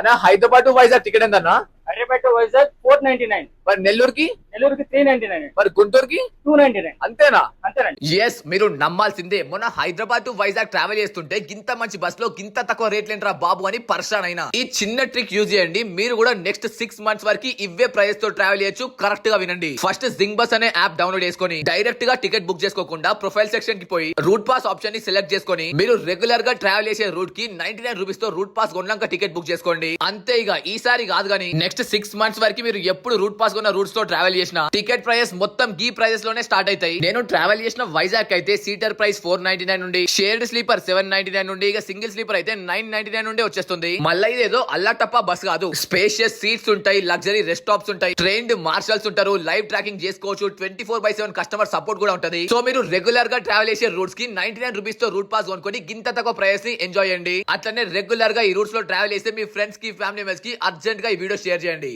అన్న Hyderabad to Vizag ticket ఎంత అన్న? హైదరాబాద్ టు వైజాగ్ 499. మరి నెల్లూరుకి? నెల్లూరుకి 399. మరి గుంటూరుకి 299. అంతేనా? అంతేనండి. ఎస్, మీరు నమ్మాల్సిందే. మొన్న హైదరాబాద్ టు వైజాగ్ ట్రావెల్ చేస్తుంటే గింత మంచి బస్ లో గింత తక్కువ రేట్లేంట్రా బాబు అని పర్షాన్ అయినా. ఈ చిన్న ట్రిక్ యూజ్ చేయండి, మీరు కూడా నెక్స్ట్ 6 months వరకు ఇవే ప్రైస్ తో ట్రావెల్ చేయొచ్చు. కరెక్ట్ గా వినండి. ఫస్ట్ జింగ్ బస్ అనే యాప్ డౌన్లోడ్ చేసుకొని డైరెక్ట్ గా టికెట్ బుక్ చేసుకోకుండా ప్రొఫైల్ సెక్షన్ కి పోయి రూట్ పాస్ ఆప్షన్ ని సెలెక్ట్ చేసుకొని మీరు రెగ్యులర్ గా ట్రావెల్ చేసే రూట్ కి 99 రూపీస్ తో రూట్ పాస్ కొన్నాక టికెట్ బుక్ చేసుకోండి. అంతే, ఇక ఈసారి కాదు కానీ నెక్స్ట్ 6 months వరకు మీరు ఎప్పుడు రూట్ పాస్ కొన్న రూట్స్ తో ట్రావెల్ చేసిన టికెట్ ప్రైస్ మొత్తం ఈ ప్రైజెస్ లోనే స్టార్ట్ అవుతాయి. నేను ట్రావెల్ చేసిన వైజాగ్ అయితే సీటర్ ప్రైస్ 499 నుండి, షేర్డ్ స్లీపర్ 799 నుండి, ఇక సింగిల్ స్లీపర్ అయితే 999 నుండి వచ్చేస్తుంది. మళ్ళీ ఇదేదో అల్లాటప్ప బస్ కాదు, స్పేషియస్ సీట్స్ ఉంటాయి, లగ్జరీ రెస్ట్ స్టాప్స్ ఉంటాయి, ట్రైన్డ్ మార్షల్స్ ఉంటారు, లైవ్ ట్రాకింగ్ చేసుకోవచ్చు, 24/7 కస్టమర్ సపోర్ట్ కూడా ఉంటది. సో మీరు రెగ్యులర్ గా ట్రావెల్ చేసే రూట్స్ కి 99 రూపీస్ తో రూట్ పాస్ కొనుక్కొని గింత తక్కువ ప్రైస్ ని ఎంజాయ్ చేయండి. అట్లనే రెగ్యులర్ గా ఈ రూట్స్ లో ట్రావెల్ చేస్తే మీ ఫ్రెండ్స్ కి, ఫ్యామిలీ మెంబర్స్ కి అర్జెంట్ గా ఈ వీడియో షేర్ చేయండి.